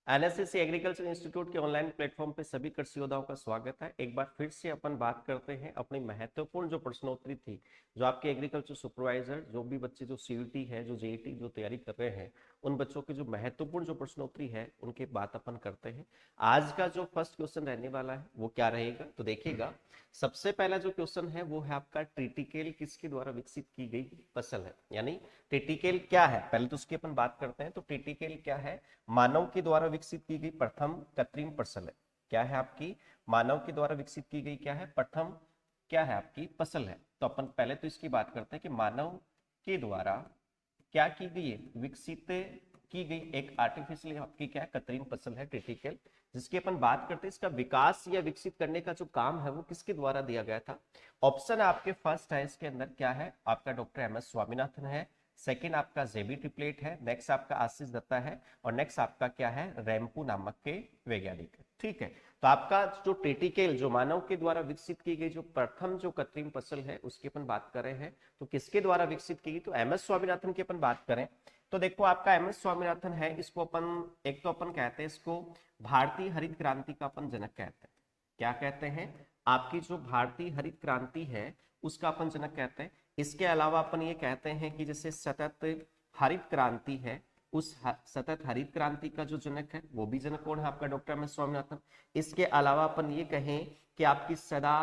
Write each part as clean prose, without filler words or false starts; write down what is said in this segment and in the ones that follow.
NSS agriculture institute के online platform पे सभी कृषि योद्धाओं का स्वागत है। एक बार फिर से अपन बात करते हैं अपनी महत्वपूर्ण जो प्रश्नोत्तरी थी, जो आपके एग्रीकल्चर सुपरवाइजर, जो भी बच्चे जो सीयूटी है, जो जेईटी जो तैयारी कर रहे हैं, उन बच्चों की जो महत्वपूर्ण जो प्रश्नोत्तरी है उनकी बात अपन करते हैं। आज का जो फर्स्ट क्वेश्चन रहने वाला है वो क्या रहेगा, तो देखिएगा। सबसे पहला जो क्वेश्चन है वो है आपका, ट्रिटिकेल किसके द्वारा विकसित की गई फसल है, यानी ट्रिटिकेल क्या है, पहले तो उसकी अपन बात करते हैं। तो ट्रिटिकेल क्या है? मानव के द्वारा विकसित की गई प्रथम कृत्रिम फसल है। क्या है आपकी? मानव के द्वारा विकसित की गई क्या है? प्रथम क्या है आपकी फसल है। तो अपन पहले तो इसकी बात करते हैं कि मानव के द्वारा क्या की गई है, विकसित की गई एक आर्टिफिशियल आपकी क्या है, कृत्रिम फसल है ट्रिटिकल, जिसकी अपन बात करते हैं। इसका विकास या विकसित करने का जो काम है वो किसके द्वारा दिया गया था? ऑप्शन आपके फर्स्ट है, इसके अंदर क्या है आपका, डॉक्टर एम एस स्वामीनाथन है। सेकंड आपका जेबी ट्रिपलेट है। नेक्स्ट आपका आशीष दत्ता है। और नेक्स्ट आपका क्या है, रैम्पू नामक के वैज्ञानिक है। ठीक है, तो आपका जो ट्रिटिकेल, जो मानव के द्वारा विकसित की गई जो प्रथम जो कृत्रिम फसल है उसकी अपन बात कर रहे हैं। तो किसके द्वारा विकसित की गई? तो एम एस स्वामीनाथन की अपन बात करें तो देखो, आपका एम एस स्वामीनाथन है, इसको अपन एक तो अपन कहते हैं इसको भारतीय हरित क्रांति का अपन जनक कहते हैं। क्या कहते हैं? आपकी जो भारतीय हरित क्रांति है उसका अपन जनक कहते हैं। इसके अलावा अपन ये कहते हैं कि जैसे सतत हरित क्रांति है, उस सतत हरित क्रांति का जो जनक है वो भी जनक कौन है? आपका डॉक्टर एम एस स्वामीनाथन। इसके अलावा अपन ये कहें कि आपकी सदा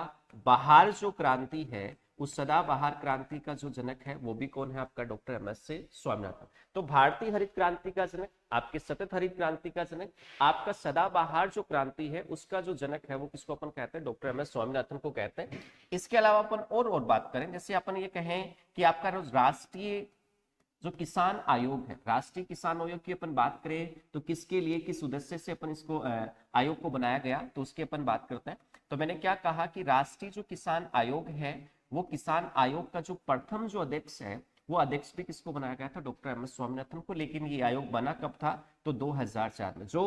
बहार जो क्रांति है, उस सदाबहार क्रांति का जो जनक है वो भी कौन है? आपका डॉक्टर एम एस स्वामीनाथन। तो भारतीय हरित क्रांति का जनक, आपके सतत हरित क्रांति का जनक, आपका सदाबहार जो क्रांति है उसका जो जनक है वो किसको अपन कहते हैं? डॉक्टर एम एस स्वामीनाथन को कहते हैं। इसके अलावा अपन और बात करें, जैसे अपन ये कहें कि आपका राष्ट्रीय जो किसान आयोग है, राष्ट्रीय किसान आयोग की अपन बात करें तो किसके लिए, किस उद्देश्य से अपन इसको आयोग को बनाया गया, तो उसकी अपन बात करते हैं। तो मैंने क्या कहा कि राष्ट्रीय जो किसान आयोग है, वो किसान आयोग का जो प्रथम जो अध्यक्ष है, वो अध्यक्ष भी किसको बनाया गया था? डॉक्टर एम एस स्वामीनाथन को। लेकिन ये आयोग बना कब था? तो 2004 में। जो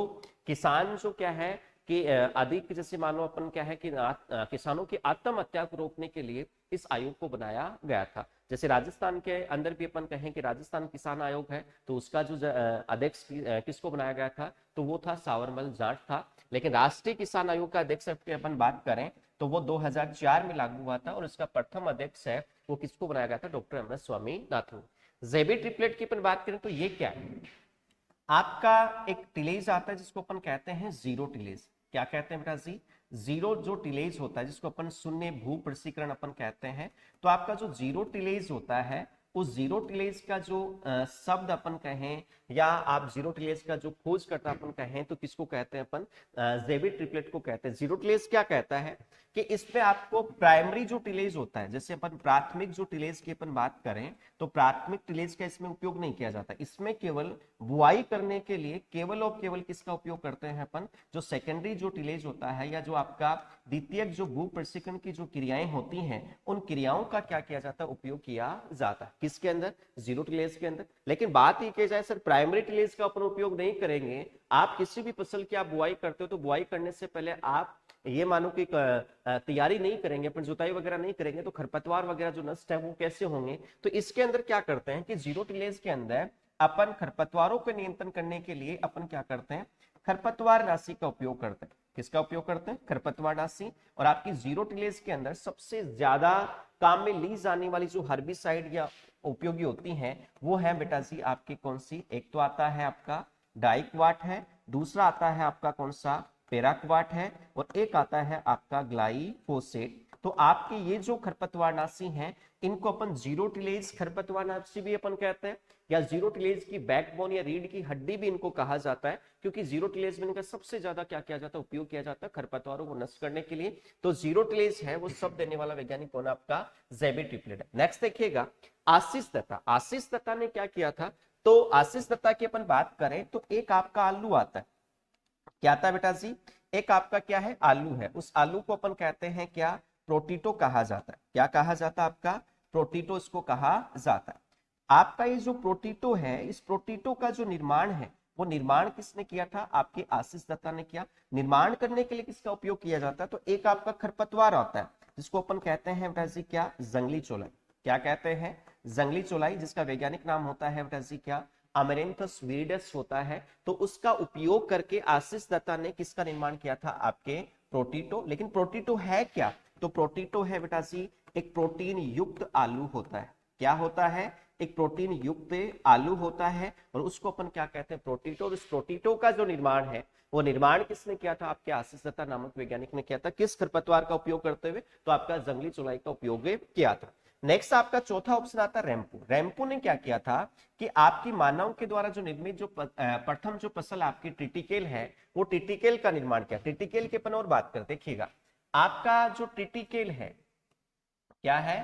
किसान जो क्या है कि अधिक, जैसे मानो अपन क्या है कि किसानों की आत्महत्या को रोकने के लिए इस आयोग को बनाया गया था। जैसे राजस्थान के अंदर भी अपन कहें कि राजस्थान किसान आयोग है, तो उसका जो अध्यक्ष किसको बनाया गया था? तो वो था सावरमल जाट था। लेकिन राष्ट्रीय किसान आयोग का अध्यक्ष की अपन बात करें तो वो 2004 में लागू हुआ था, और इसका प्रथम अध्यक्ष है वो किसको बनाया गया था? Doctor M S Swaminathan. JB triplet की अपन बात करें तो ये क्या है? आपका एक टिलेज आता है जिसको अपन कहते हैं जीरो टिलेज। क्या कहते हैं बेटा जी? जीरो जो टिलेज होता है, जिसको अपन शून्य भू प्रसीकरण अपन कहते हैं। तो आपका जो जीरो टिलेज होता है, उस जीरो टिलेज का जो शब्द अपन कहें, या आप जीरो टिलेज का जो खोजकर्ता अपन कहें, तो किसको कहते हैं अपन? जेबी ट्रिपलेट को कहते हैं। जीरो टिलेज क्या कहता है कि इसमें आपको प्राइमरी जो टिलेज होता है, जैसे अपन प्राथमिक जो टिलेज की अपन बात करें, तो प्राथमिक टिलेज का इसमें उपयोग नहीं किया जाता। इसमें केवल बुआई करने के लिए केवल और केवल किसका उपयोग करते हैं अपन? जो सेकेंडरी जो टिलेज होता है, या जो आपका द्वितीयक जो भू प्रशिक्षण की जो क्रियाएं होती हैं, उन क्रियाओं का क्या किया जाता है? उपयोग किया जाता है। किसके अंदर? जीरो टिलेज के अंदर। लेकिन बात ये की जाए सर, प्राइमरी टिलेज का अपन उपयोग नहीं करेंगे। आप किसी भी फसल की आप बुआई करते हो तो बुआई करने से पहले आप ये मानो कि तैयारी नहीं करेंगे, अपन जुताई वगैरह नहीं करेंगे, तो खरपतवार वगैरह जो नष्ट है वो कैसे होंगे? तो इसके अंदर क्या करते हैं कि जीरो टिलेज के अंदर अपन खरपतवारों को नियंत्रण करने के लिए अपन क्या करते हैं? खरपतवार नाशी का उपयोग करते हैं। किसका उपयोग करते हैं? खरपतवार नाशी। और आपकी जीरो टिलेज के अंदर सबसे ज्यादा काम में ली जाने वाली जो हर्बिसाइड या उपयोगी होती हैं, वो है बेटा जी आपकी कौन सी? एक तो आता है आपका डाइक्वाट है, दूसरा आता है आपका कौन सा? पेराक्वाट है, और एक आता है आपका ग्लाइफोसेट। तो आपके ये जो खरपतवारनाशी हैं, इनको अपन जीरो टिलेज खरपतवारनाशी भी अपन कहते हैं, या जीरो टिलेज की बैकबोन या रीढ़ की हड्डी भी इनको कहा जाता है, क्योंकि जीरो टिलेज में इनका सबसे ज्यादा क्या किया जाता है? उपयोग किया जाता है खरपतवारों को नष्ट करने के लिए। तो जीरो टिलेज है वो सब देने वाला वैज्ञानिक कौन? आपका जेबी ट्रिपलेट है। नेक्स्ट देखिएगा, आशीष दत्ता। आशीष दत्ता ने क्या किया था? तो आशीष दत्ता की अपन बात करें तो एक आपका आलू आता है। क्या आता है बेटा जी? एक आपका क्या है? आलू है। उस आलू को अपन कहते हैं क्या? प्रोटीटो कहा जाता है। क्या कहा जाता है? आपका प्रोटीटो इसको कहा जाता है। आपका ये जो प्रोटीटो है, इस प्रोटीटो का जो निर्माण है, वो निर्माण किसने किया था? आपके आशीष दत्ता ने किया। निर्माण करने के लिए किसका उपयोग किया जाता है? तो एक आपका खरपतवार आता है जिसको अपन कहते हैं बेटा जी क्या? जंगली चौलाई। क्या कहते हैं? जंगली चौलाई, जिसका वैज्ञानिक नाम होता है बेटा जी क्या? अमेरेंथस विरिडस होता है, तो उसका उपयोग करके आशीष दत्ता ने किसका निर्माण किया था? आपके प्रोटीटो। लेकिन प्रोटीटो है क्या? तो प्रोटीटो है बेटा जी एक प्रोटीन युक्त आलू होता है। क्या होता है? एक प्रोटीन युक्त आलू होता है, और उसको अपन क्या कहते हैं? प्रोटीटो। और इस प्रोटीटो का जो निर्माण है वो निर्माण किसने किया था? आपके आशीष दत्ता नामक वैज्ञानिक ने किया था। किस खरपतवार का उपयोग करते हुए? तो आपका जंगली चौलाई का उपयोग किया था। नेक्स्ट आपका चौथा ऑप्शन आता है रैंपो। रैंपो ने क्या किया था कि आपकी मानव के द्वारा जो निर्मित जो प्रथम जो फसल आपकी ट्रिटिकेल है, वो ट्रिटिकेल का निर्माण किया। ट्रिटिकेल के अपन और बात करते, देखिएगा आपका जो ट्रिटिकेल है क्या है?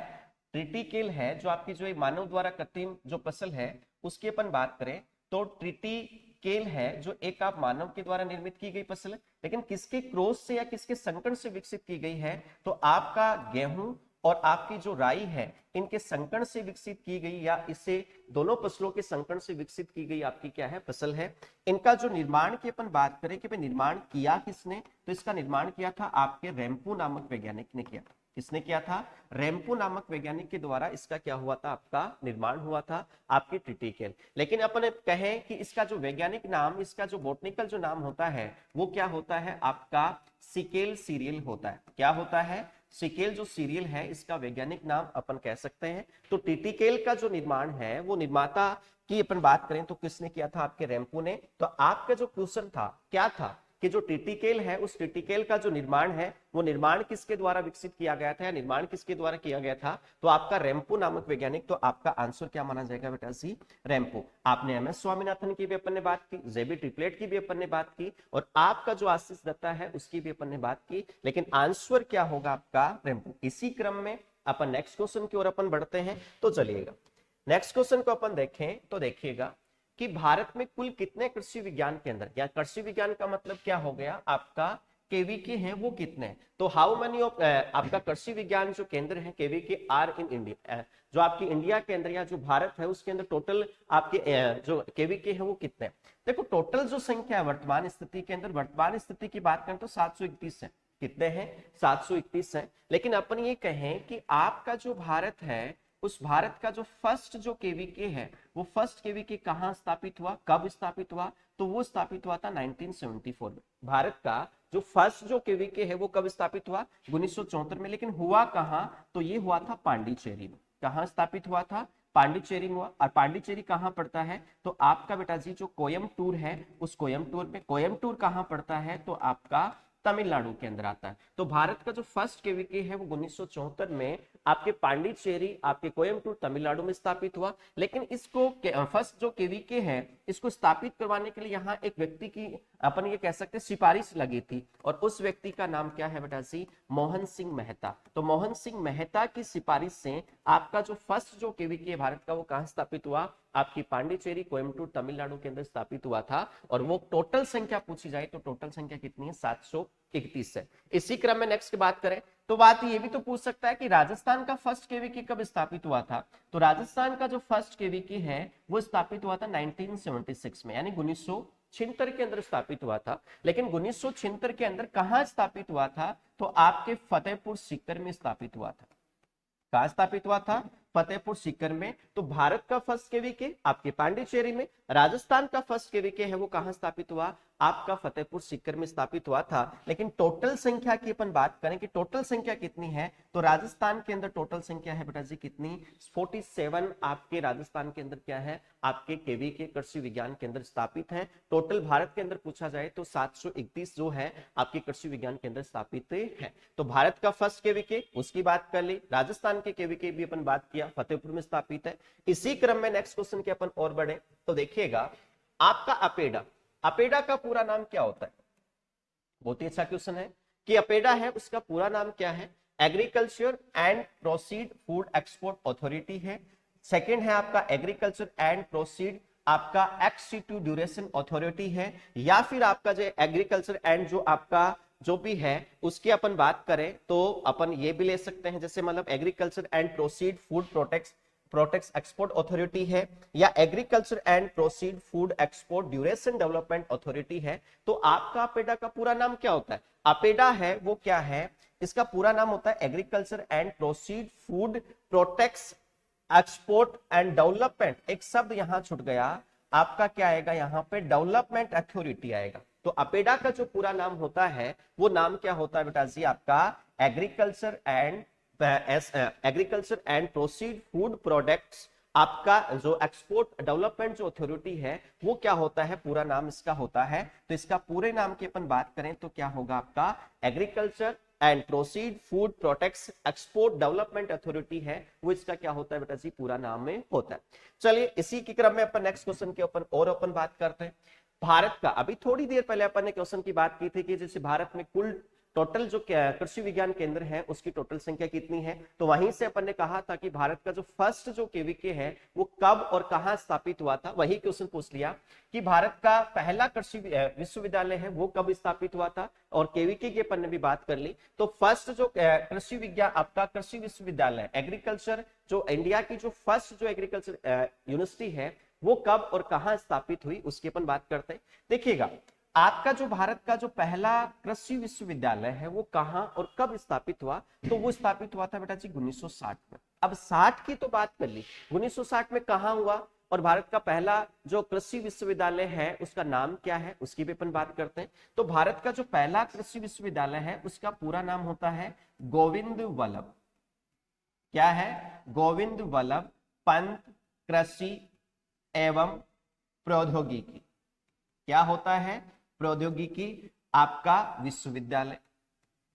ट्रिटिकेल है, जो आपकी जो मानव द्वारा कृत्रिम जो फसल है उसकी अपन बात करें तो ट्रिटिकेल है जो एक आप मानव के द्वारा निर्मित की गई फसल है, लेकिन किसके क्रॉस से या किसके संकरण से विकसित की गई है? तो आपका गेहूं और आपकी जो राई है इनके संकरण से विकसित की गई, या इसे दोनों फसलों के संकरण से विकसित की गई आपकी क्या है? फसल है। इनका जो निर्माण की अपन बात करें कि भाई निर्माण किया किसने, तो इसका निर्माण किया था आपके रैंपो नामक वैज्ञानिक ने किया। किसने किया था? रैंपो नामक वैज्ञानिक के द्वारा इसका क्या हुआ था? आपका निर्माण हुआ था आपकी ट्रिटिकेल। लेकिन अपन कहें कि इसका जो वैज्ञानिक नाम, इसका जो बोटनिकल जो नाम होता है वो क्या होता है? आपका सिकेल सीरियल होता है। क्या होता है? सिकेल जो सीरियल है इसका वैज्ञानिक नाम अपन कह सकते हैं। तो ट्रिटिकेल का जो निर्माण है वो निर्माता की अपन बात करें तो किसने किया था? आपके रैंपो ने। तो आपका जो क्वेश्चन था क्या था कि जो ट्रिटिकेल है उस ट्रिटिकेल का जो निर्माण है वो निर्माण किसके द्वारा विकसित किया गया था, या निर्माण किसके द्वारा किया गया था? तो आपका रैंपो नामक वैज्ञानिक। तो आपका आंसर क्या माना जाएगा बेटा? सी रैंपो। आपने एमएस स्वामीनाथन की भी अपन ने बात की, जेबी ट्रिपलेट की भी अपन ने बात की, और आपका जो आशीष दत्ता है उसकी भी अपन ने बात की, लेकिन आंसर क्या होगा आपका? रैंपो। इसी क्रम में अपन नेक्स्ट क्वेश्चन की ओर अपन बढ़ते हैं। तो चलिएगा नेक्स्ट क्वेश्चन को अपन देखें तो देखिएगा कि भारत में कुल कितने कृषि विज्ञान केंद्र, या कृषि विज्ञान का मतलब क्या हो गया आपका? केवीके हैं वो कितने? तो हाउ मेनी ऑफ आपका कृषि विज्ञान जो केंद्र है केवीके आर इन इंडिया, जो आपकी इंडिया के अंदर या जो भारत है उसके अंदर टोटल आपके जो केवीके है वो कितने? देखो टोटल जो संख्या है वर्तमान स्थिति के अंदर, वर्तमान स्थिति की बात करें तो 731 है। कितने हैं? 731 है। लेकिन अपन ये कहें कि आपका जो भारत है उस भारत का जो फर्स्ट जो केवीके है वो फर्स्ट केवीके कहां स्थापित हुआ, कब स्थापित हुआ? तो वो स्थापित हुआ था 1974 में। भारत का जो फर्स्ट जो केवीके है वो कब स्थापित हुआ? 1974 में। लेकिन हुआ कहां? तो ये हुआ था पांडिचेरी में। कहां स्थापित हुआ था? पांडिचेरी में हुआ। और पांडिचेरी कहां पड़ता है? तो आपका बेटा जी जो कोयम्बटूर है उस कोयम्बटूर में। कोयम्बटूर कहां पड़ता है? तो आपका तमिलनाडु के अंदर आता है। तो भारत का जो फर्स्ट केवीके है वो 1974 में आपके पांडिचेरी आपके कोयम्बटूर तमिलनाडु में स्थापित हुआ। लेकिन इसको फर्स्ट जो केवीके है इसको स्थापित करवाने के लिए यहाँ एक व्यक्ति की अपन ये कह सकते हैं सिफारिश लगी थी, और उस व्यक्ति का नाम क्या है बेटा जी? मोहन सिंह मेहता। तो मोहन सिंह मेहता की सिफारिश से आपका जो फर्स्ट जो केवीके भारत का वो कहां स्थापित हुआ? आपकी पांडिचेरी कोयम्बटूर तमिलनाडु के अंदर स्थापित हुआ था। और वो टोटल संख्या पूछी जाए तो टोटल संख्या कितनी है? 731 है। इसी क्रम में नेक्स्ट की बात करें तो बात ये भी तो पूछ सकता है कि राजस्थान का फर्स्ट केवीके कब स्थापित हुआ था? तो राजस्थान का जो फर्स्ट केवीके है वो स्थापित हुआ था 1976 में, यानी 1976 के अंदर स्थापित हुआ था। लेकिन 1976 के अंदर कहां स्थापित हुआ था? तो आपके फतेहपुर सीकर में स्थापित हुआ था। कहां स्थापित हुआ था? फतेहपुर सीकर में। तो भारत का फर्स्ट केवीके आपके पांडिचेरी में, राजस्थान का फर्स्ट केवीके है वो कहां स्थापित हुआ? आपका फतेहपुर सीकर में स्थापित हुआ था। लेकिन टोटल संख्या की अपन बात करें कि टोटल संख्या कितनी है, तो राजस्थान के अंदर टोटल संख्या है बेटा जी कितनी? 47 आपके राजस्थान के अंदर क्या है? आपके केवीके कृषि विज्ञान केंद्र स्थापित है। टोटल भारत के अंदर पूछा जाए तो 731 जो है आपके कृषि विज्ञान केंद्र स्थापित है। तो भारत का फर्स्ट केवीके उसकी बात कर ली, राजस्थान के केवीके भी अपन बात किया, फतेहपुर में स्थापित है। इसी क्रम में नेक्स्ट क्वेश्चन के अपन और बढ़े तो देखिएगा आपका अपेडा। अपेडा का पूरा नाम क्या होता है? बहुत ही अच्छा क्वेश्चन है कि अपेडा है उसका पूरा नाम क्या है? Agriculture and proceed food export authority है। सेकंड है आपका एग्रीकल्चर एंड प्रोसीड आपका एक्सटीट्यू ड्यूरेशन अथॉरिटी है। या फिर आपका जो एग्रीकल्चर एंड जो आपका जो भी है उसकी अपन बात करें तो अपन ये भी ले सकते हैं, जैसे मतलब agriculture and proceed food protect export authority है, या agriculture and proceed food export duration development authority है। तो आपका अपेडा का पूरा नाम क्या होता है? अपेडा है वो क्या है? इसका पूरा नाम होता है agriculture and proceed food protect export and development. एक शब्द यहां छूट गया, आपका क्या आएगा यहाँ पे, डेवलपमेंट अथॉरिटी आएगा। तो अपेडा का जो पूरा नाम होता है वो नाम क्या होता है बेटा जी, आपका agriculture and proceed food products. आपका जो एक्सपोर्ट डेवलपमेंट जो अथॉरिटी है वो क्या होता है, पूरा नाम इसका होता है। तो इसका पूरे नाम की अपन बात करें तो क्या होगा आपका, agriculture and proceed food products export development authority है, वो इसका क्या होता है बेटा जी, पूरा नाम में होता है। चलिए इसी के क्रम में अपन नेक्स्ट क्वेश्चन के ऊपर और अपन बात करते हैं। भारत का, अभी थोड़ी देर पहले अपन ने क्वेश्चन की बात की थी कि जैसे भारत में कुल टोटल जो कृषि विज्ञान केंद्र है उसकी टोटल संख्या कितनी है, तो वहीं से अपन ने कहा था कि भारत का जो फर्स्ट जो केवीके है वो कब और कहां स्थापित हुआ था। वही क्वेश्चन पूछ लिया कि भारत का पहला कृषि विश्वविद्यालय है वो कब स्थापित हुआ था, और केवीके की अपन ने भी बात कर ली। तो फर्स्ट जो कृषि विज्ञान आपका कृषि विश्वविद्यालय एग्रीकल्चर, जो इंडिया की जो फर्स्ट जो एग्रीकल्चर यूनिवर्सिटी है वो कब और कहां स्थापित हुई उसकी अपन बात करते हैं। देखिएगा आपका जो भारत का जो पहला कृषि विश्वविद्यालय है वो कहां और कब स्थापित हुआ, तो वो स्थापित हुआ था बेटा जी 1960 में। अब 60 की तो बात कर ली, 1960 में कहां हुआ और भारत का पहला जो कृषि विश्वविद्यालय है उसका नाम क्या है उसकी भी अपन बात करते हैं। तो भारत का जो पहला कृषि विश्वविद्यालय है उसका पूरा नाम होता है गोविंद वल्लभ, क्या है, गोविंद वल्लभ पंत कृषि एवं प्रौद्योगिकी, क्या होता है, प्रौद्योगिकी आपका विश्वविद्यालय,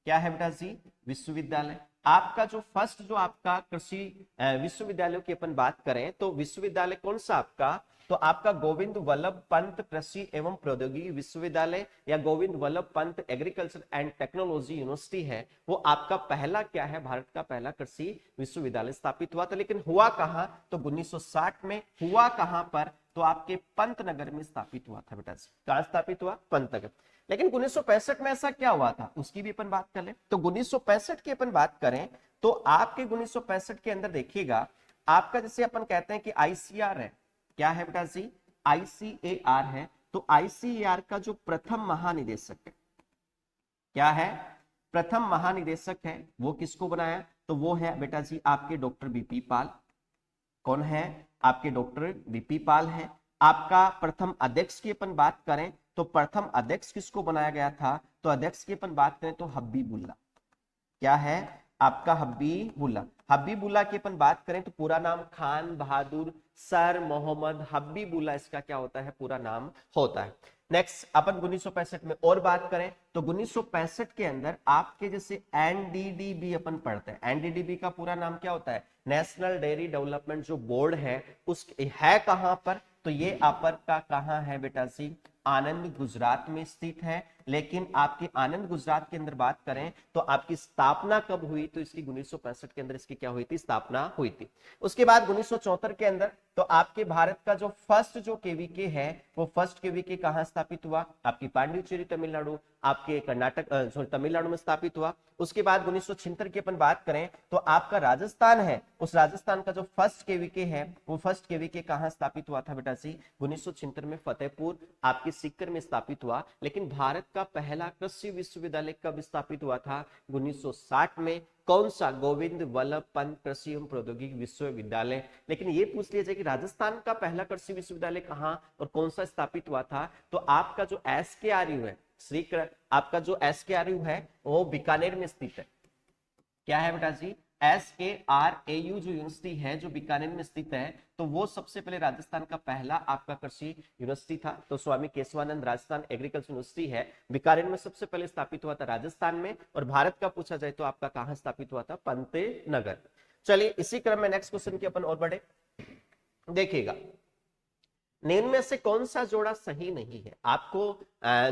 क्या है बेटा जी, विश्वविद्यालय। आपका जो फर्स्ट जो आपका कृषि विश्वविद्यालय की अपन बात करें तो विश्वविद्यालय कौन सा आपका, तो आपका गोविंद वल्लभ पंत कृषि एवं प्रौद्योगिकी विश्वविद्यालय या Govind Vallabh Pant agriculture and technology university है, वो आपका पहला क्या है, भारत का पहला कृषि विश्वविद्यालय स्थापित हुआ था। लेकिन हुआ कहां, तो 1960 में हुआ कहां पर, तो आपके पंतनगर में स्थापित हुआ था बेटा जी। कहां स्थापित हुआ, पंतनगर। लेकिन 1965 में ऐसा क्या हुआ था उसकी भी अपन बात कर ले। तो 1965 की अपन बात करें तो आपके 1965 के अंदर देखिएगा आपका जैसे अपन कहते हैं कि आईसीआर है, क्या है बेटा जी, आईसीएआर है। तो आईसीएआर का जो प्रथम महानिदेशक है, क्या है, प्रथम महानिदेशक है, वो किसको बनाया, तो वो है बेटा जी आपके डॉक्टर बीपी पाल। कौन है, आपके डॉक्टर बीपी पाल है। आपका प्रथम अध्यक्ष की अपन बात करें तो प्रथम अध्यक्ष किसको बनाया गया था, तो अध्यक्ष की अपन बात करें तो हबीबुल्ला, क्या है, आपका हबीबुल्ला। हबीबुल्ला की अपन बात करें तो पूरा नाम खान बहादुर सर मोहम्मद हबीबुल्ला इसका क्या होता है, पूरा नाम होता है। नेक्स्ट अपन 1965 में और बात करें तो 1965 के अंदर आपके जैसे एनडीडीबी अपन पढ़ते हैं, एनडीडीबी का पूरा नाम क्या होता है, नेशनल डेयरी डेवलपमेंट जो बोर्ड है उस है कहां पर, तो ये अपर का कहां है बेटा जी, आनंद गुजरात में स्थित है। लेकिन आपकी आनंद गुजरात के अंदर बात करें तो आपकी स्थापना कब हुई, तो इसकी 1965 के अंदर इसकी क्या हुई थी, स्थापना हुई थी। उसके बाद 1974 के अंदर तो आपके भारत का जो फर्स्ट जो केवीके है वो फर्स्ट केवीके कहां स्थापित हुआ, आपकी पांडिचेरी तमिलनाडु, आपके कर्नाटक तमिलनाडु में स्थापित हुआ। उसके बाद 1976 की अपन बात करें तो आपका राजस्थान है, उस राजस्थान का जो फर्स्ट केवीके है वो फर्स्ट केवीके कहां स्थापित हुआ था बेटा जी, 1976 में फतेहपुर आपकी सीकर में स्थापित हुआ। लेकिन भारत का पहला कृषि विश्वविद्यालय कब स्थापित हुआ था, 1960 में। कौन सा, गोविंद वल्लभ पंत कृषि एवं प्रौद्योगिकी विश्वविद्यालय। लेकिन ये पूछ लिया जाए कि राजस्थान का पहला कृषि विश्वविद्यालय कहां और कौन सा स्थापित हुआ था, तो आपका जो एसकेआरयू है, आपका जो एसकेआरयू है वो बीकानेर में स्थित है, क्या है बेटा जी, एसकेआरएयू जो यूनिवर्सिटी है जो बीकानेर में स्थित है, तो वो सबसे पहले राजस्थान का पहला आपका कृषि यूनिवर्सिटी था। तो स्वामी केशवानंद राजस्थान एग्रीकल्चर यूनिवर्सिटी है बीकानेर में सबसे पहले स्थापित हुआ था राजस्थान में। और भारत का पूछा जाए तो आपका कहां स्थापित हुआ था, पंतनगर। चलिए इसी क्रम में नेक्स्ट क्वेश्चन की अपन और बढ़े। देखिएगा निम्न में से कौन सा जोड़ा सही नहीं है, आपको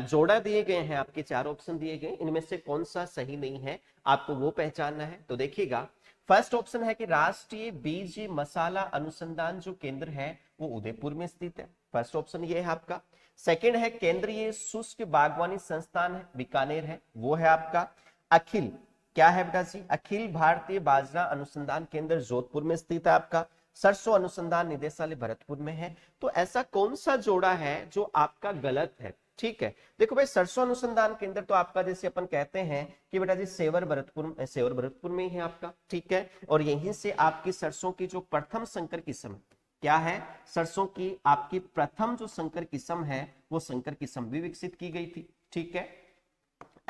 जोड़ा दिए गए हैं, आपके चार ऑप्शन दिए गए, इनमें से कौन सा सही नहीं है आपको वो पहचानना है। तो देखिएगा फर्स्ट ऑप्शन है कि राष्ट्रीय बीज मसाला अनुसंधान जो केंद्र है वो उदयपुर में स्थित है, फर्स्ट ऑप्शन ये है आपका। सेकंड है केंद्रीय शुष्क बागवानी संस्थान है, बीकानेर है, वो है आपका। अखिल, क्या है बेटा जी, अखिल भारतीय बाजरा अनुसंधान केंद्र जोधपुर में स्थित है आपका। सरसों अनुसंधान निदेशालय भरतपुर में है। तो ऐसा कौन सा जोड़ा है जो आपका गलत है, ठीक है। देखो भाई सरसों अनुसंधान केंद्र तो आपका जैसे अपन कहते हैं कि बेटा जी सेवर भरतपुर में ही है आपका, ठीक है। और यहीं से आपकी सरसों की जो प्रथम संकर किस्म क्या है, सरसों की आपकी प्रथम जो संकर किस्म है वो संकर किस्म भी विकसित की गई थी। ठीक है,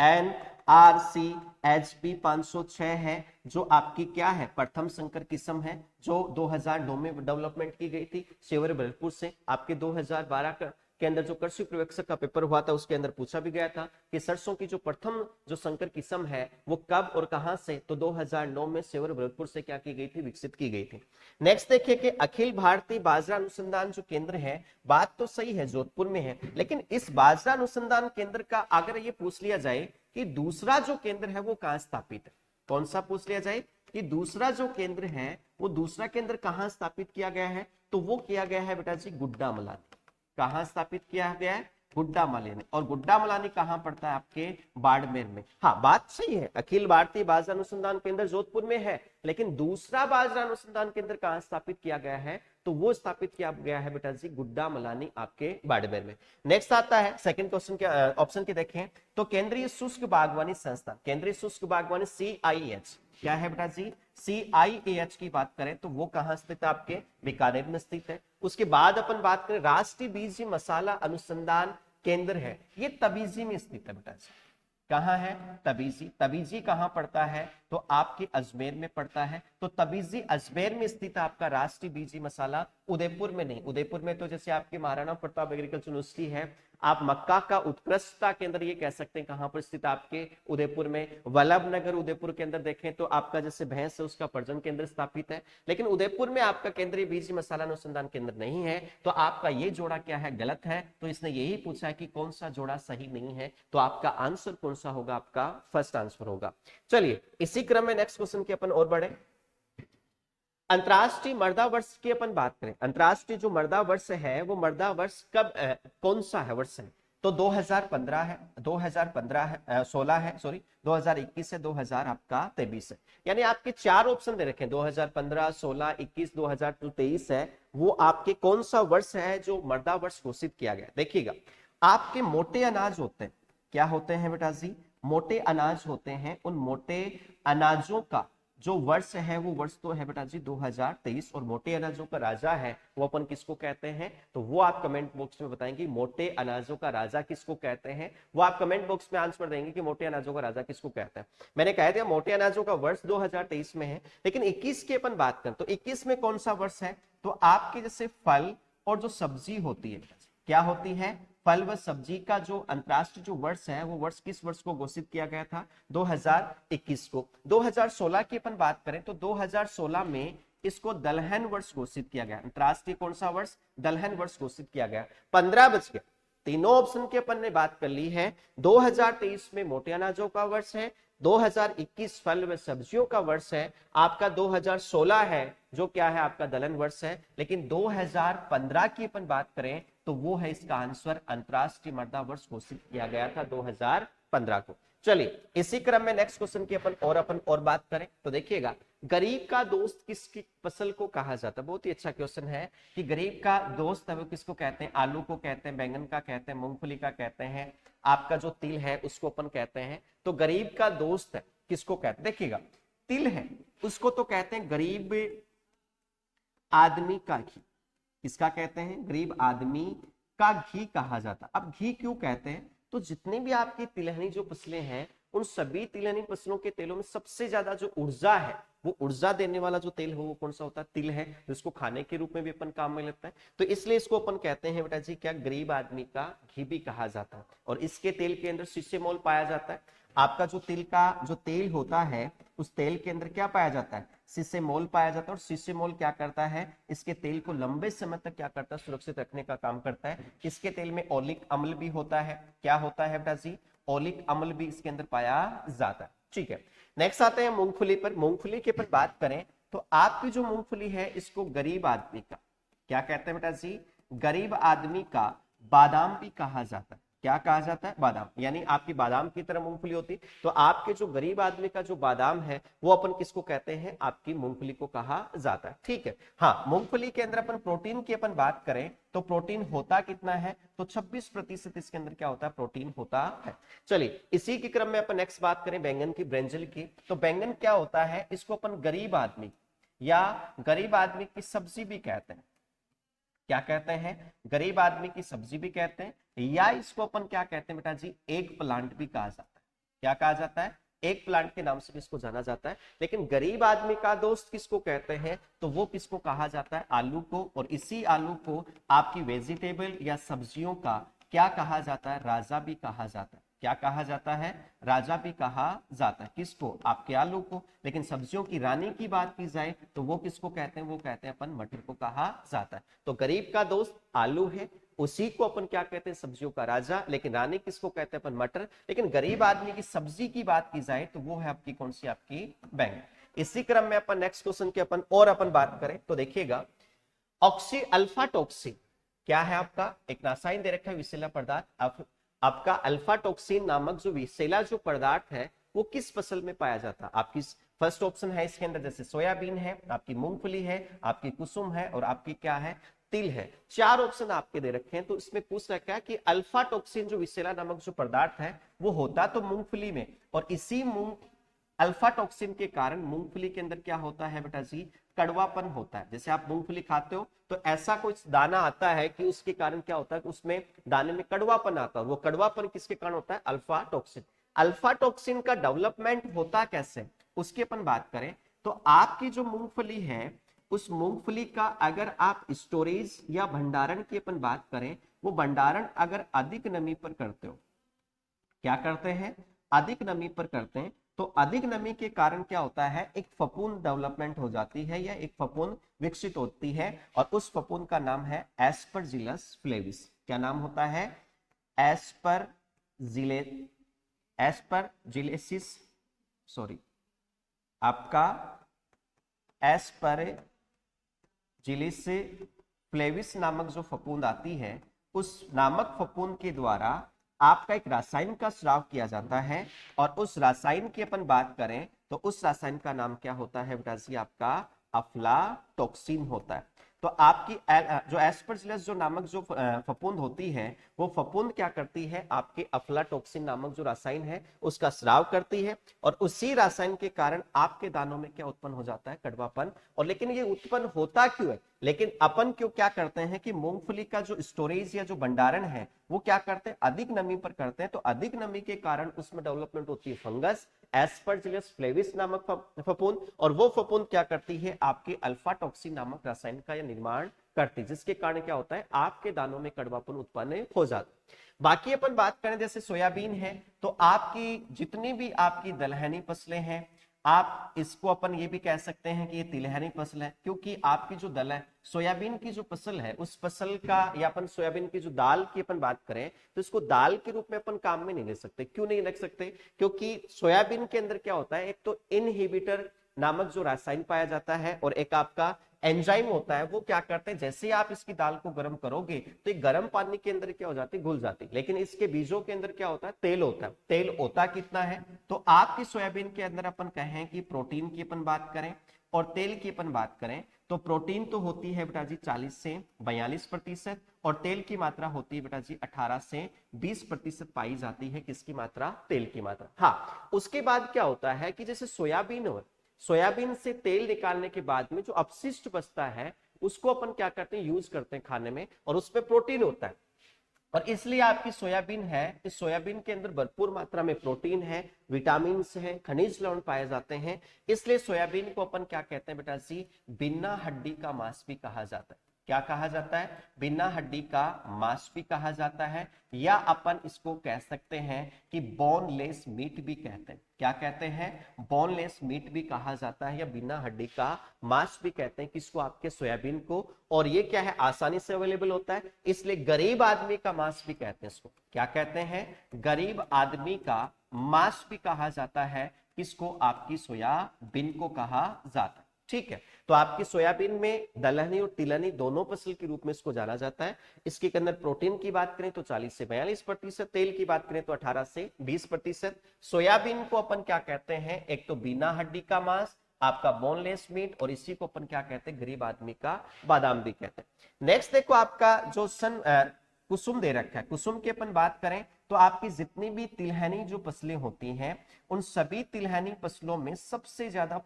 NRCHP 506 है जो आपकी क्या है, प्रथम संकर किस्म है जो 2009 में डेवलपमेंट की गई थी सेवर बलपुर से। आपके 2012 के अंदर जो कृषि पर्यवेक्षक का पेपर हुआ था उसके अंदर पूछा भी गया था कि सरसों की जो प्रथम जो संकर किस्म है वो कब और कहां से, तो 2009 में सेवर बलपुर से क्या की गई थी, विकसित की गई थी। नेक्स्ट देखिए कि अखिल भारतीय बाजरा अनुसंधान जो केंद्र है, बात तो सही है जोधपुर में है, लेकिन इस बाजरा अनुसंधान केंद्र का अगर ये पूछ लिया जाए कि दूसरा जो केंद्र है वो कहां स्थापित है, कौन सा पूछ लिया जाए कि दूसरा जो केंद्र है वो दूसरा केंद्र कहां स्थापित किया गया है, तो वो किया गया है बेटा जी गुड्डा मलानी। कहां स्थापित किया गया है, गुड्डा मलानी। और गुड्डा मलानी कहां पड़ता है, आपके बाड़मेर में। हाँ बात सही है, अखिल भारतीय बाजरा अनुसंधान केंद्र जोधपुर में है, लेकिन दूसरा बाजरा अनुसंधान केंद्र कहां स्थापित किया गया है, तो वो स्थापित किया गया है बेटा जी गुड्डा मलानी आपके बाड़मेर में। नेक्स्ट आता है सेकंड क्वेश्चन के ऑप्शन के देखें तो केंद्रीय शुष्क बागवानी संस्थान, केंद्रीय शुष्क बागवानी CIH क्या है बेटा जी, CIAH की बात करें तो वो कहां स्थित है, आपके बीकानेर में स्थित है। उसके बाद अपन बात करें राष्ट्रीय बीज मसाला अनुसंधान केंद्र है, ये तबीजी में स्थित है बेटा जी। कहां है, तबीजी। तबीजी कहां पड़ता है, तो आपके अजमेर में पड़ता है। तो तबीजी अजमेर में स्थित आपका राष्ट्रीय बीजी मसाला, उदयपुर में नहीं। उदयपुर में तो जैसे आपके महाराणा प्रताप एग्रीकल्चर यूनिवर्सिटी है, आप मक्का का उत्कृष्टता केंद्र ये कह सकते हैं कहां पर स्थित आपके उदयपुर में। वल्लभ नगर उदयपुर के अंदर देखें तो आपका जैसे भैंस है उसका प्रजनन केंद्र स्थापित है, लेकिन उदयपुर में आपका केंद्रीय बीज मसाला अनुसंधान केंद्र नहीं है। तो आपका ये जोड़ा क्या है, गलत है। तो इसने यही पूछा है कि कौन सा जोड़ा सही नहीं है, तो आपका आंसर कौन सा होगा, आपका फर्स्ट आंसर होगा। चलिए इसी क्रम में नेक्स्ट क्वेश्चन के अपन और बढ़े। अंतरराष्ट्रीय मृदा वर्ष की अपन बात करें, अंतरराष्ट्रीय जो मृदा वर्ष है वो मृदा वर्ष कब कौन सा है वर्ष है, तो 2015 है, 2015 है, 16 है, सॉरी 2021 है, 2000 आपका 23 है। यानी आपके चार ऑप्शन दे रखे हैं, 2015, 16, 21, 2023 है। वो आपके कौन सा वर्ष है जो मृदा वर्ष घोषित किया गया। देखिएगा आपके मोटे अनाज होते हैं, क्या होते हैं बेटा जी, मोटे अनाज होते हैं। उन मोटे अनाजों का जो वर्ष है वो वर्ष तो है बेटा जी 2023। और मोटे अनाजों का राजा है वो अपन किसको कहते हैं, तो वो आप कमेंट बॉक्स में बताएंगे मोटे अनाजों का राजा किसको कहते हैं। वो आप कमेंट बॉक्स में आंसर देंगे कि मोटे अनाजों का राजा किसको कहते हैं। मैंने कह दिया मोटे अनाजों का वर्ष 2023 में है, लेकिन 21 की अपन बात करें तो 21 में कौन सा वर्ष है, तो आपके जैसे फल और जो सब्जी होती है, क्या होती है, फल व सब्जी का जो अंतरराष्ट्रीय जो वर्ष है वो वर्ष किस वर्ष को घोषित किया गया था, 2021 को। 2016 की अपन बात करें तो 2016 में इसको दलहन वर्ष घोषित किया गया। अंतरराष्ट्रीय कौन सा वर्ष, दलहन वर्ष घोषित किया गया। 15 बज गया, तीनों ऑप्शन की अपन ने बात कर ली है। 2023 में मोटे अनाजों का वर्ष है, 2021 फल व सब्जियों का वर्ष है, आपका 2016 है जो क्या है आपका दलहन वर्ष है। लेकिन 2015 की अपन बात करें तो वो है इसका आंसर, अंतरराष्ट्रीय मृदा वर्ष घोषित किया गया था 2015 को। चलिए इसी क्रम में नेक्स्ट क्वेश्चन की अपन और बात करें तो देखिएगा गरीब का दोस्त किसकी फसल को कहा जाता है। बहुत ही अच्छा क्वेश्चन है कि गरीब का दोस्त है वो किसको कहते हैं, आलू को कहते हैं, बैंगन का कहते हैं, मूंगफली का कहते हैं, आपका जो तिल है उसको अपन कहते हैं। तो गरीब का दोस्त है किसको कहते हैं, देखिएगा तिल है उसको तो कहते हैं गरीब आदमी का घी। किसका कहते हैं, गरीब आदमी का घी कहा जाता। अब घी क्यों कहते हैं, तो जितने भी आपकी तिलहनी जो फसलें हैं उन सभी तिलहनी फसलों के तेलों में सबसे ज्यादा जो ऊर्जा है, वो ऊर्जा देने वाला जो तेल हो वो कौन सा होता है, तिल है, जिसको खाने के रूप में भी अपन काम में लेता है। तो इसलिए इसको अपन कहते हैं बेटा जी क्या, गरीब आदमी का घी भी कहा जाता है। और इसके तेल के अंदर सीसेमोल पाया जाता है। आपका जो तिल का जो तेल होता है उस तेल के अंदर क्या पाया जाता है, सीसेमोल पाया जाता है। और सीसेमोल क्या करता है, इसके तेल को लंबे समय तक क्या करता है, सुरक्षित रखने का काम करता है। इसके तेल में ओलिक अम्ल भी होता है, क्या होता है बेटा जी, ओलिक अम्ल भी इसके अंदर पाया जाता है। ठीक है, नेक्स्ट आते हैं मूंगफली पर। मूंगफली के ऊपर बात करें तो आपकी जो मूंगफली है इसको गरीब आदमी का क्या कहते हैं बेटा जी, गरीब आदमी का बादाम भी कहा जाता है। क्या कहा जाता है, बादाम। यानी आपकी बादाम की तरह मूंगफली होती, तो आपके जो गरीब आदमी का जो बादाम है वो अपन किसको कहते हैं, आपकी मूंगफली को कहा जाता है। ठीक है, हाँ मूंगफली के अंदर अपन प्रोटीन की अपन बात करें तो प्रोटीन होता कितना है, तो 26% इसके अंदर क्या होता है, प्रोटीन होता है। चलिए इसी के क्रम में अपन नेक्स्ट बात करें बैंगन की, ब्रिंजल की। तो बैंगन क्या होता है, इसको अपन गरीब आदमी या गरीब आदमी की सब्जी भी कहते हैं। क्या कहते हैं, गरीब आदमी की सब्जी भी कहते हैं, या इसको अपन क्या कहते हैं बेटा जी, एग प्लांट भी कहा जाता है। क्या कहा जाता है, एक प्लांट के नाम से भी इसको जाना जाता है। लेकिन गरीब आदमी का दोस्त किसको कहते हैं, तो वो किसको कहा जाता है, आलू को। और इसी आलू को आपकी वेजिटेबल या सब्जियों का क्या कहा जाता है, राजा भी कहा जाता है। क्या कहा जाता है, राजा भी कहा जाता है। किसको, आपके आलू को। लेकिन सब्जियों की रानी की बात की जाए तो वो किसको कहते हैं, वो कहते हैं अपन मटर को कहा जाता है। तो गरीब का दोस्त आलू है, उसी को अपन क्या कहते हैं, सब्जियों का राजा। लेकिन रानी किसको कहते हैं अपन, मटर। लेकिन गरीब आदमी की सब्जी की बात की जाए तो वो है आपकी कौन सी, आपकी बैंगन। इसी क्रम में अपन नेक्स्ट क्वेश्चन की अपन बात करें तो देखिएगा, ऑक्सी अल्फा टॉक्सिन क्या है आपका, एक रासायन दे रखा है विषैला पदार्थ। आपका अल्फा टॉक्सिन नामक जो विषैला जो पदार्थ है वो किस फसल में पाया जाता है। आपकी फर्स्ट ऑप्शन है इसके अंदर, जैसे सोयाबीन है, आपकी मूंगफली है, आपकी कुसुम है, और आपकी क्या है, तिल है। चार ऑप्शन आपके दे रखे हैं। तो इसमें पूछ रखा है कि अल्फा टॉक्सिन जो विषैला नामक जो पदार्थ है वो होता तो मूंगफली में, और इसी अल्फा टॉक्सिन के कारण मूंगफली के अंदर क्या होता है बेटा जी, कड़वापन होता है। जैसे आप मूंगफली खाते हो तो ऐसा कुछ दाना आता है कि उसके कारण क्या होता है, उसमें दाने में कड़वापन आता है। वो कड़वापन किसके कारण होता है, अल्फा टॉक्सिन। अल्फा टॉक्सिन का डेवलपमेंट होता कैसे, उसकी अपन बात करें तो आपकी जो मूंगफली है, उस मूंगफली का अगर आप स्टोरेज या भंडारण की अपन बात करें, वो भंडारण अगर अधिक नमी पर करते हो, क्या करते हैं, अधिक नमी पर करते हैं, तो अधिक नमी के कारण क्या होता है, एक फफूंद डेवलपमेंट हो जाती है या एक फफूंद विकसित होती है। और उस फफूंद का नाम है एस्परजिलस फ्लेविस। क्या नाम होता है, एस्परजिले एस्परजिलेसिस, सॉरी, आपका एस्परजिलिस फ्लेविस नामक जो फफूंद आती है, उस नामक फफूंद के द्वारा आपका एक रासायन का स्राव किया जाता है। और उस रासायन की अपन बात करें तो उस रासायन का नाम क्या होता है बेटा जी, आपका अफ्लाटॉक्सिन होता है। तो आपकी जो एस्परजिलस जो नामक जो फफूंद होती है, वो फफूंद क्या करती है, आपके अफ्लाटॉक्सिन नामक जो रासायन है उसका स्राव करती है। और उसी रासायन के कारण आपके दानों में क्या उत्पन्न हो जाता है, कड़वापन। और लेकिन ये उत्पन्न होता क्यों है, लेकिन अपन क्यों क्या करते हैं कि मूंगफली का जो स्टोरेज या जो भंडारण है वो क्या करते हैं, अधिक नमी पर करते हैं। तो अधिक नमी के कारण उसमें डेवलपमेंट होती है फंगस, एस्परजिलस फ्लेविस नामक फफूंद। और वो फफूंद क्या करती है, आपके अल्फा टॉक्सिन नामक रासायन का निर्माण करती है, जिसके कारण क्या होता है, आपके दानों में कड़वापन उत्पन्न हो जाता है। बाकी अपन बात करें जैसे सोयाबीन है, तो आपकी जितनी भी आपकी दलहनी फसलें हैं, आप इसको अपन ये भी कह सकते हैं कि ये तिलहनी फसल है, क्योंकि आपकी जो सोयाबीन की जो फसल है, उस फसल का, या अपन सोयाबीन की जो दाल की अपन बात करें तो इसको दाल के रूप में अपन काम में नहीं ले सकते। क्यों नहीं रख सकते, क्योंकि सोयाबीन के अंदर क्या होता है, एक तो इनहिबिटर नामक जो रासायन पाया जाता है, और एक आपका एंजाइम होता है। वो क्या करते हैं, जैसे आप इसकी दाल को गर्म करोगे तो ये गर्म पानी के अंदर क्या हो जाती है, घुल जाती है। लेकिन इसके बीजों के अंदर क्या होता है, तेल होता है। तेल होता कितना है, तो आपकी सोयाबीन के अंदर अपन कहें कि प्रोटीन की अपन बात करें और तेल की अपन बात करें, तो प्रोटीन तो होती है बेटा जी 40 से 42%, और तेल की मात्रा होती है बेटा जी 18 से 20% पाई जाती है। किसकी मात्रा, तेल की मात्रा। हाँ, उसके बाद क्या होता है कि जैसे सोयाबीन से तेल निकालने के बाद में जो अपशिष्ट बचता है उसको अपन क्या करते हैं, यूज करते हैं खाने में, और उसमें प्रोटीन होता है। और इसलिए आपकी सोयाबीन है, इस सोयाबीन के अंदर भरपूर मात्रा में प्रोटीन है, विटामिन है, खनिज लवण पाए जाते हैं। इसलिए सोयाबीन को अपन क्या कहते हैं बेटा जी, बिना हड्डी का मांस भी कहा जाता है। क्या कहा जाता है, बिना हड्डी का मांस भी कहा जाता है, या अपन इसको कह सकते हैं कि बोनलेस मीट भी कहते हैं। क्या कहते हैं, बोनलेस मीट भी कहा जाता है, या बिना हड्डी का मांस भी कहते हैं किसको, आपके सोयाबीन को। और ये क्या है, आसानी से अवेलेबल होता है, इसलिए गरीब आदमी का मांस भी कहते हैं इसको। क्या कहते हैं, गरीब आदमी का मांस भी कहा जाता है, किसको, आपकी सोयाबीन को कहा जाता है। ठीक है, तो आपकी सोयाबीन में दलहनी और तिलहनी दोनों फसल के रूप में इसको जाना जाता है। इसके अंदर प्रोटीन की बात करें तो 40 से 42%, तेल की बात करें तो 18 से 20%। सोयाबीन को अपन क्या कहते हैं, एक तो बिना हड्डी का मांस, आपका बोनलेस मीट, और इसी को अपन क्या कहते हैं, गरीब आदमी का बादाम भी कहते हैं। नेक्स्ट देखो, आपका जो कुसुम दे रखा है, कुसुम की अपन बात करें तो आपकी जितनी भी तिलहनी जो फसलें होती हैं, उन सभी तिलहनी फसलों में सबसे ज्यादा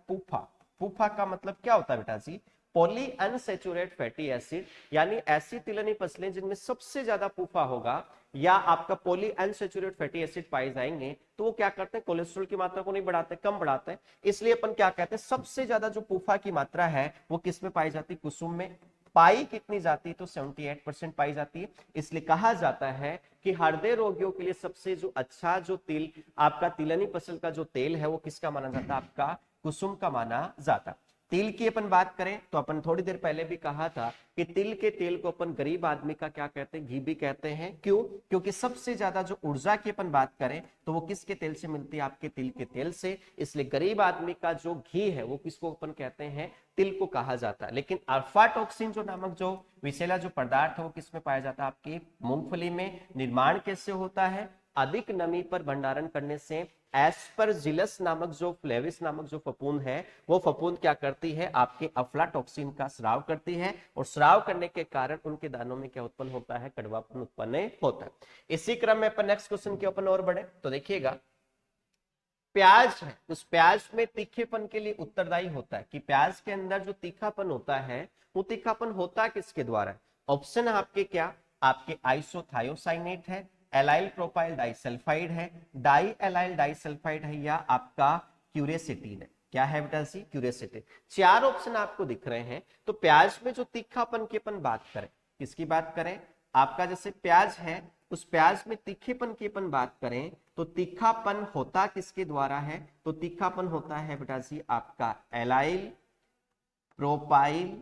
फूफा का मतलब क्या होता है बेटा जी, पॉली अनसैचुरेट फैटी एसिड, यानी ऐसी तिलनी फसलें जिनमें सबसे ज्यादा पूफा होगा या आपका पॉली अनसैचुरेट फैटी एसिड पाए जाएंगे, तो वो क्या करते हैं, कोलेस्ट्रॉल की मात्रा को नहीं बढ़ाते, कम बढ़ाते हैं। इसलिए अपन क्या कहते हैं, सबसे ज्यादा जो पूफा की मात्रा है वो किस में पाई जाती है, कुसुम में। पाई कितनी जाती है, तो 78% पाई जाती है। इसलिए कहा जाता है कि हृदय रोगियों के लिए सबसे जो अच्छा जो तिल आपका तिलनी फसल का जो तेल है वो किसका माना जाता है, आपका कुसुम का माना जाता है। तिल की अपन बात करें तो अपन थोड़ी देर पहले भी कहा था कि तिल के तेल को अपन गरीब आदमी का क्या कहते हैं, घी भी कहते हैं। क्यों? क्योंकि सबसे ज्यादा जो ऊर्जा की अपन बात करें तो वो किसके तेल से मिलती है, आपके तिल के तेल से। इसलिए गरीब आदमी का जो घी है वो किसको अपन कहते हैं, तिल को कहा जाता है। लेकिन अल्फाटॉक्सिन जो नामक जो विषैला जो पदार्थ है वो किसमें पाया जाता है, आपकी मूंगफली में। निर्माण कैसे होता है, अधिक नमी पर भंडारण करने से एस्परजिलस नामक जो फ्लेविस नामक जो फफूंद है वो फफूंद क्या करती है, आपके अफ्लाटॉक्सिन का स्राव करती है, और स्राव करने के कारण उनके दानों में क्या उत्पन्न होता है, कड़वापन उत्पन्न होता है। इसी क्रम में अपन नेक्स्ट क्वेश्चन के अपन और बढ़े तो देखिएगा, प्याज है, उस प्याज में तीखेपन के लिए उत्तरदायी होता है कि प्याज के अंदर जो तीखापन होता है वो तीखापन होता किसके द्वारा है। ऑप्शन आपके क्या, आपके आइसोथायोसाइनेट है, एलाइल प्रोपाइल डाइसल्फाइड है, डाई एलाइल डाइसल्फाइड है, या आपका क्यूरेसिटीन है। क्या है बेटा सी, क्यूरेसिटीन। चार ऑप्शन आपको दिख रहे हैं। तो प्याज में जो तीखापन की अपन बात करें, किसकी बात करें, आपका जैसे प्याज है उस प्याज में तीखेपन की अपन बात करें तो तीखापन होता किसके द्वारा है, तो तीखापन होता है बेटा जी आपका एलाइल प्रोपाइल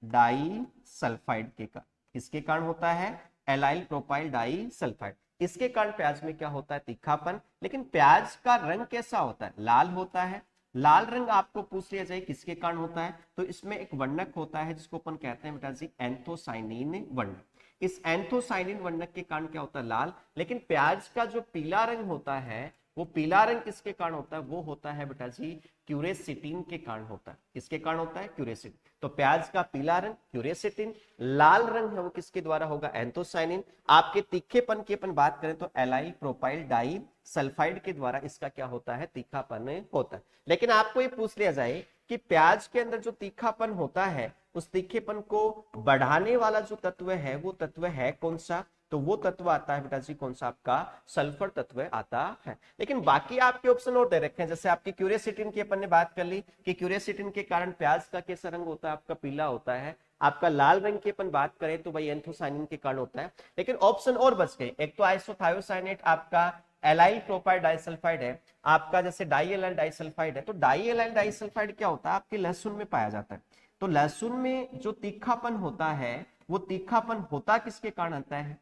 डाई सल्फाइड के कारण। किसके कारण होता है, एलाइल प्रोपाइल डाई सल्फाइड। इसके कारण प्याज में क्या होता है, तीखापन। लेकिन प्याज का रंग कैसा होता है, लाल होता है। लाल रंग आपको पूछ लिया जाए किसके कारण होता है, तो इसमें एक वर्णक होता है जिसको अपन कहते हैं बेटा जी एंथोसाइनिन वर्णक। इस एंथोसाइनिन वर्णक के कारण क्या होता है, लाल। लेकिन प्याज का जो पीला रंग होता है वो पीला रंग किसके कारण होता है, वो होता है बेटा जी क्यूरेसिटीन के कारण होता है। किसके कारण होता है, क्यूरेसिटीन। तो प्याज का पीला रंग क्यूरेसिटीन, लाल रंग है वो किसके द्वारा होगा, एंथोसाइनिन। आपके तीखेपन की अपन बात करें तो एलाइल प्रोपाइल डाई सल्फाइड के द्वारा इसका क्या होता है, तीखापन होता है। लेकिन आपको ये पूछ लिया जाए कि प्याज के अंदर जो तीखापन होता है उस तीखेपन को बढ़ाने वाला जो तत्व है वो तत्व है कौन सा, तो वो तत्व आता है बेटा जी कौन सा, आपका सल्फर तत्व आता है। लेकिन बाकी आपके ऑप्शन और दे रखे हैं, जैसे आपकी क्यूरेसिटीन की अपन ने बात कर ली कि क्यूरेसिटीन के कारण प्याज का कैसा रंग होता है, आपका पीला होता है। आपका लाल रंग की अपन बात करें तो भाई एंथोसाइनिन के कारण होता है। लेकिन ऑप्शन और बच गए, एक तो आइसोथायोसाइनेट आपका एलाइल प्रोपाइल डाइसल्फाइड है, आपका जैसे डाई एलाइल डाइसल्फाइड है। तो डाई एलाइल डाइसल्फाइड क्या होता है, आपके लहसुन में पाया जाता है। तो लहसुन में जो तीखापन होता है वो तीखापन होता किसके कारण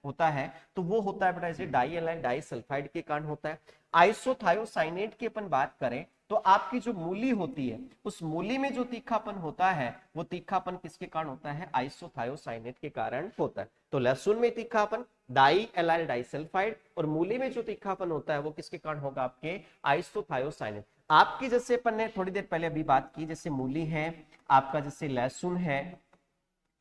होता है तो वो होता है बेटा डाई एलाइल डाइसल्फाइड के कारण होता है। आइसोथायोसाइनेट की अपन बात करें तो आपकी जो मूली होती है उस मूली में जो तीखापन होता है वो तीखापन किसके कारण होता है, आइसोथायोसाइनेट के कारण होता है। तो लहसुन में तीखापन डाई एलाइल डाइसल्फाइड, और मूली में जो तीखापन होता है वो किसके कारण होगा, आपके आइसोथायोसाइनेट। आपकी जैसे अपन ने थोड़ी देर पहले अभी बात की, जैसे मूली है, आपका जैसे लहसुन है,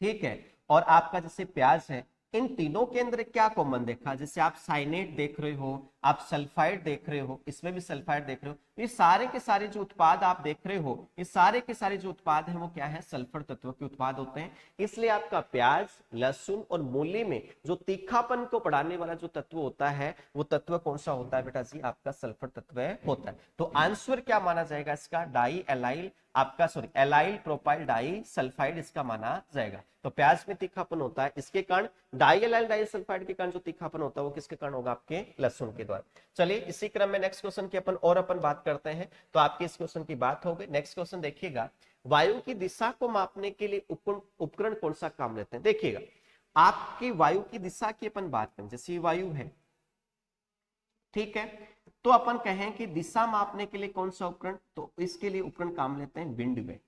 ठीक है, और आपका जैसे प्याज है, इन तीनों के अंदर क्या कॉमन देखा, जैसे आप साइनेट देख रहे हो, आप सल्फाइड देख रहे हो, इसमें भी सल्फाइड देख रहे हो, ये सारे के सारे जो उत्पाद आप देख रहे हो ये सारे के सारे जो उत्पाद हैं वो क्या है, सल्फर तत्व के उत्पाद होते हैं। इसलिए आपका प्याज, लहसुन और मूली में जो तीखापन को बढ़ाने वाला जो तत्व होता है वो तत्व कौन सा होता है बेटा जी, आपका सल्फर तत्व होता है। तो आंसर क्या माना जाएगा इसका, डाई एलाइल आपका sorry allyl propyl di sulphide इसका माना जाएगा। तो प्याज में तीखापन होता है इसके कारण, डाई एलाइल डाई सल्फाइड के कारण जो तीखापन होता है वो किसके कारण होगा, आपके लहसुन के द्वारा। चलिए इसी क्रम में नेक्स्ट क्वेश्चन की अपन बात करते हैं। तो आपके इस क्वेश्चन की बात हो गई। नेक्स्ट क्वेश्चन देखिएगा, वायु की दिशा को मापने के लिए उपकरण कौन सा काम लेते हैं। देखिएगा आपकी वायु की दिशा की अपन बात करें, जैसे वायु है, ठीक है, तो अपन कहें कि दिशा मापने के लिए कौन सा उपकरण, तो इसके लिए उपकरण काम लेते हैं विंड वेन।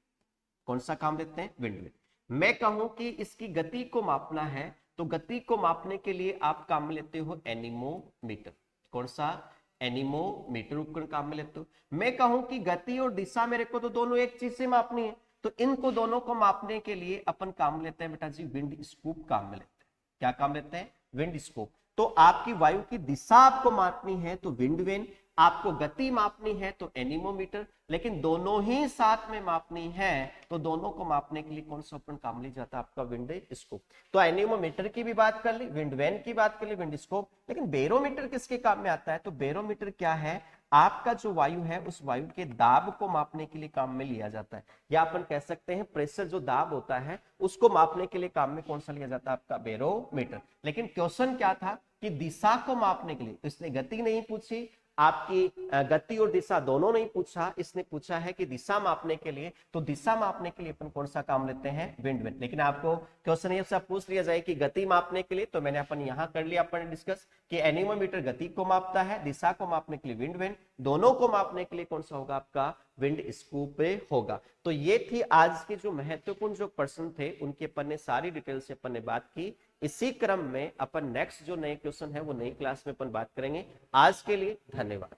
कौन सा काम लेते हैं, विंड वेन। मैं कहूं कि इसकी गति को मापना है तो गति को मापने के लिए आप काम में लेते हो एनीमोमीटर। कौन सा, एनीमोमीटर उपकरण काम में लेते हो। मैं कहूं कि गति और दिशा मेरे को तो दोनों एक चीज से मापनी है तो इनको दोनों को मापने के लिए अपन काम लेते हैं बेटा जी विंड स्कूप काम में लेते हैं। क्या काम लेते हैं, विंड स्कूप। तो आपकी वायु की दिशा आपको मापनी है तो विंड वेन, आपको गति मापनी है तो एनीमोमीटर, लेकिन दोनों ही साथ में मापनी है तो दोनों को मापने के लिए कौन सा उपकरण काम लिया जाता है? आपका विंड स्कोप। तो एनीमोमीटर की भी बात कर ली, विंड वैन की बात कर ली, विंड स्कोप, लेकिन बैरोमीटर किसके काम में आता है? तो बैरोमीटर क्या है? आपका जो वायु है उस वायु के दाब को मापने के लिए काम में लिया जाता है, या अपन कह सकते हैं प्रेशर, जो दाब होता है उसको मापने के लिए काम में कौन सा लिया जाता है? आपका बैरोमीटर। लेकिन क्वेश्चन क्या था कि दिशा को मापने के लिए, तो इसने गति नहीं पूछी, आपकी गति और दिशा दोनों नहीं पूछा, इसने पूछा है कि दिशा मापने के लिए, तो दिशा मापने के लिए अपन कौन सा काम लेते हैं? Wind vane. लेकिन आपको क्वेश्चन ये सब पूछ लिया जाए कि गति मापने के लिए, तो मैंने अपन यहां कर लिया, अपन डिस्कस कि एनीमोमीटर गति को मापता है, दिशा को मापने के लिए विंड वैन, दोनों को मापने के लिए कौन सा होगा? आपका विंड स्कूप होगा। तो ये थी आज के जो महत्वपूर्ण जो प्रश्न थे, उनके अपन ने सारी डिटेल से अपन ने बात की। इसी क्रम में अपन नेक्स्ट जो नए क्वेश्चन है वो नई क्लास में अपन बात करेंगे। आज के लिए धन्यवाद।